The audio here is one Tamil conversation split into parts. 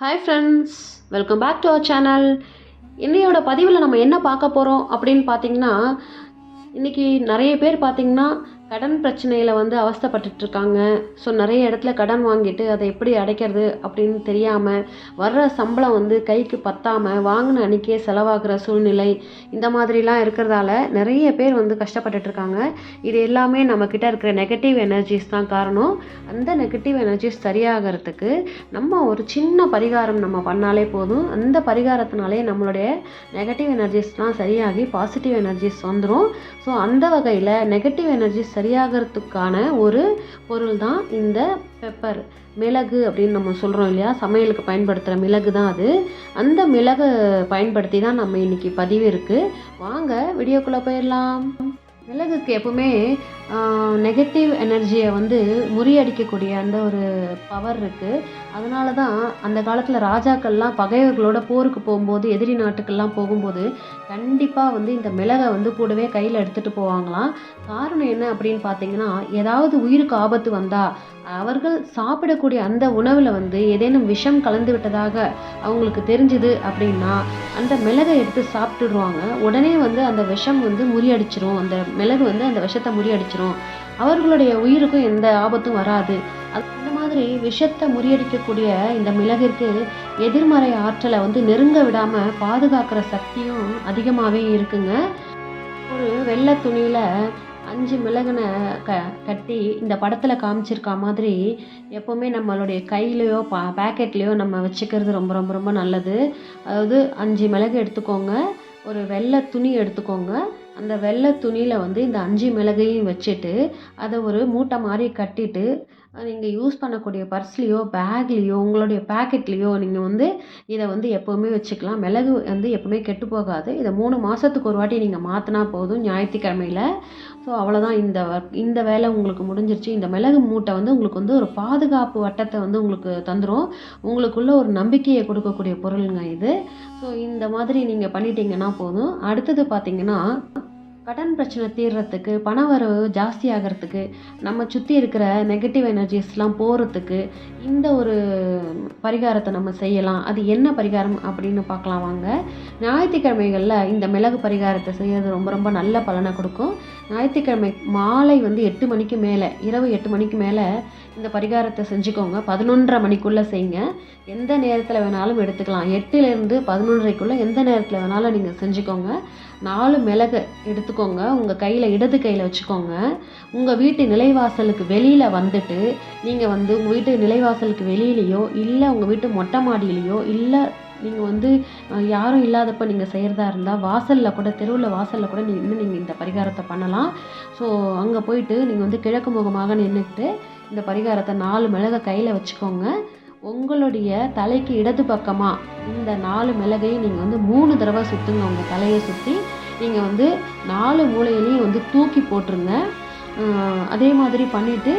Hi friends, welcome back to our channel. இன்னையோட பதிவில் நம்ம என்ன பார்க்க போகிறோம் அப்படின்னு பார்த்தீங்கன்னா, இன்றைக்கி நிறைய பேர் பார்த்திங்கன்னா கடன் பிரச்சனையில் அவஸ்தைப்பட்டுட்டு இருக்காங்க. ஸோ நிறைய இடத்துல கடன் வாங்கிட்டு அதை எப்படி அடைக்கிறது அப்படின்னு தெரியாமல், வர்ற சம்பளம் கைக்கு பத்தாமல் வாங்கின அன்றைக்கே செலவாகிற சூழ்நிலை, இந்த மாதிரிலாம் இருக்கிறதால நிறைய பேர் கஷ்டப்பட்டுட்டு இருக்காங்க. இது எல்லாமே நம்மக்கிட்ட இருக்கிற நெகட்டிவ் எனர்ஜிஸ் தான் காரணம். அந்த நெகட்டிவ் எனர்ஜிஸ் சரியாகிறதுக்கு நம்ம ஒரு சின்ன பரிகாரம் நம்ம பண்ணாலே போதும். அந்த பரிகாரத்தினாலே நம்மளுடைய நெகட்டிவ் எனர்ஜிஸ்லாம் சரியாகி பாசிட்டிவ் எனர்ஜிஸ் வந்துடும். ஸோ அந்த வகையில் நெகட்டிவ் எனர்ஜிஸ் சரியாகிறதுக்கான ஒரு பொருள் தான் இந்த பெப்பர், மிளகு அப்படின்னு நம்ம சொல்கிறோம் இல்லையா, சமையலுக்கு பயன்படுத்துகிற மிளகு தான் அது. அந்த மிளகு பயன்படுத்தி தான் நம்ம இன்றைக்கி பதிவு இருக்குது. வாங்க வீடியோக்குள்ளே போயிடலாம். மிளகுக்கு எப்பவுமே நெகட்டிவ் எனர்ஜியை முறியடிக்கக்கூடிய அந்த ஒரு பவர் இருக்குது. அதனால தான் அந்த காலத்தில் ராஜாக்கள்லாம் பகைவர்களோட போருக்கு போகும்போது, எதிரி நாட்டுக்கெல்லாம் போகும்போது கண்டிப்பாக இந்த மிளகை கூடவே கையில் எடுத்துகிட்டு போவாங்களாம். காரணம் என்ன அப்படின்னு பார்த்தீங்கன்னா, ஏதாவது உயிருக்கு ஆபத்து வந்தால் அவர்கள் சாப்பிடக்கூடிய அந்த உணவில் ஏதேனும் விஷம் கலந்து விட்டதாக அவங்களுக்கு தெரிஞ்சுது அப்படின்னா அந்த மிளகை எடுத்து சாப்பிட்டுடுவாங்க. உடனே அந்த விஷம் முறியடிச்சிரும். அந்த மிளகு அந்த விஷத்தை முறியடிச்சிரும். அவர்களுடைய உயிருக்கும் எந்த ஆபத்தும் வராது. அந்த மாதிரி விஷத்தை முறியடிக்கக்கூடிய இந்த மிளகிற்கு எதிர்மறை ஆற்றலை நெருங்க விடாமல் பாதுகாக்கிற சக்தியும் அதிகமாகவே இருக்குங்க. ஒரு வெள்ளை துணியில் 5 மிளகுனை கட்டி இந்த படத்தில் காமிச்சிருக்க மாதிரி எப்போவுமே நம்மளுடைய கையிலையோ பேக்கெட்லேயோ நம்ம வச்சுக்கிறது ரொம்ப ரொம்ப ரொம்ப நல்லது. அதாவது 5 மிளகு எடுத்துக்கோங்க, ஒரு வெள்ளை துணி எடுத்துக்கோங்க. அந்த வெள்ளை துணியில் இந்த 5 மிளகையும் வச்சுட்டு அதை ஒரு மூட்டை மாதிரி கட்டிட்டு நீங்கள் யூஸ் பண்ணக்கூடிய பர்ஸ்லேயோ பேக்லேயோ உங்களுடைய பேக்கெட்லேயோ நீங்கள் இதை எப்போவுமே வச்சுக்கலாம். மிளகு எப்போவுமே கெட்டு போகாது. இதை 3 மாதத்துக்கு ஒரு வாட்டி நீங்கள் மாற்றினா போதும், ஞாயிற்றுக்கிழமையில். ஸோ அவ்வளோதான், இந்த வேலை உங்களுக்கு முடிஞ்சிருச்சு. இந்த மிளகு மூட்டை உங்களுக்கு ஒரு பாதுகாப்பு வட்டத்தை உங்களுக்கு தந்துடும். உங்களுக்குள்ள ஒரு நம்பிக்கையை கொடுக்கக்கூடிய பொருளுங்க இது. ஸோ இந்த மாதிரி நீங்கள் பண்ணிட்டீங்கன்னா போதும். அடுத்தது பார்த்தீங்கன்னா, கடன் பிரச்சனை தீர்றதுக்கு, பண வரவு ஜாஸ்தி ஆகிறதுக்கு, நம்ம சுற்றி இருக்கிற நெகட்டிவ் எனர்ஜிஸ்லாம் போகிறதுக்கு இந்த ஒரு பரிகாரத்தை நம்ம செய்யலாம். அது என்ன பரிகாரம் அப்படின்னு பார்க்கலாம் வாங்க. ஞாயிற்றுக்கிழமைகளில் இந்த மிளகு பரிகாரத்தை செய்கிறது ரொம்ப ரொம்ப நல்ல பலனை கொடுக்கும். ஞாயிற்றுக்கிழமை மாலை 8 மணிக்கு மேலே, இரவு 8 மணிக்கு மேலே இந்த பரிகாரத்தை செஞ்சுக்கோங்க. 11:30 மணிக்குள்ளே செய்யுங்க. எந்த நேரத்தில் வேணாலும் எடுத்துக்கலாம். 8லேருந்து 11:30க்குள்ளே எந்த நேரத்தில் வேணாலும் நீங்கள் செஞ்சுக்கோங்க. 4 மிளகு எடுத்துக்கோங்க. உங்கள் கையில், இடது கையில் வச்சுக்கோங்க. உங்கள் வீட்டு நிலைவாசலுக்கு வெளியில் வந்துட்டு நீங்கள் உங்கள் வீட்டு நிலைவாசலுக்கு வெளியிலையோ, இல்லை உங்கள் வீட்டு மொட்டை மாடியிலையோ, இல்லை நீங்கள் யாரும் இல்லாதப்போ நீங்கள் செய்கிறதா இருந்தால் வாசலில் கூட, தெருவில் வாசலில் கூட நீங்கள் இந்த பரிகாரத்தை பண்ணலாம். ஸோ அங்கே போயிட்டு நீங்கள் கிழக்கு முகமாக நின்றுக்கிட்டு இந்த பரிகாரத்தை 4 மிளகை கையில் வச்சுக்கோங்க. உங்களுடைய தலைக்கு இடது பக்கமாக இந்த 4 மிளகையும் நீங்கள் 3 தடவை சுற்றுங்க. உங்கள் தலையை சுற்றி நீங்கள் 4 மூலையிலையும் தூக்கி போட்டுருங்க. அதே மாதிரி பண்ணிவிட்டு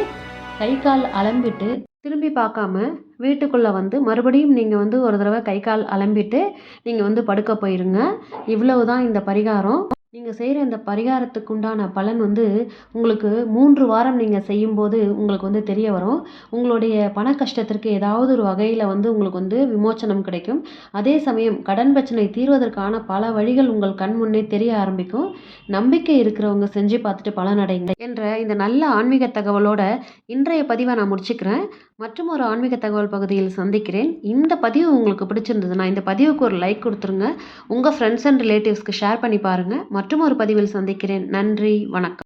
கை கால் அலம்பிட்டு திரும்பி பார்க்காம வீட்டுக்குள்ளே மறுபடியும் நீங்கள் ஒரு தடவை கை கால் அலம்பிட்டு நீங்கள் படுக்க போயிருங்க. இவ்வளவு தான் இந்த பரிகாரம். நீங்கள் செய்கிற இந்த பரிகாரத்துக்கு உண்டான பலன் உங்களுக்கு 3 வாரம் நீங்கள் செய்யும்போது உங்களுக்கு தெரிய வரும். உங்களுடைய பண கஷ்டத்திற்கு ஏதாவது ஒரு வகையில் உங்களுக்கு விமோச்சனம் கிடைக்கும். அதே சமயம் கடன் பிரச்சனை தீர்வதற்கான பல வழிகள் உங்கள் கண் முன்னே தெரிய ஆரம்பிக்கும். நம்பிக்கை இருக்கிறவங்க செஞ்சு பார்த்துட்டு பலனடைங்க என்ற இந்த நல்ல ஆன்மீக தகவலோட இன்றைய பதிவை நான் முடிச்சுக்கிறேன். மற்றும் ஒரு ஆன்மீக தகவல் பகுதியில் சந்திக்கிறேன். இந்த பதிவு உங்களுக்கு பிடிச்சிருந்ததுன்னா இந்த பதிவுக்கு ஒரு லைக் கொடுத்துருங்க. உங்கள் ஃப்ரெண்ட்ஸ் அண்ட் ரிலேட்டிவ்ஸ்க்கு ஷேர் பண்ணி பாருங்கள். மற்றும் ஒரு பதிவில் சந்திக்கிறேன். நன்றி, வணக்கம்.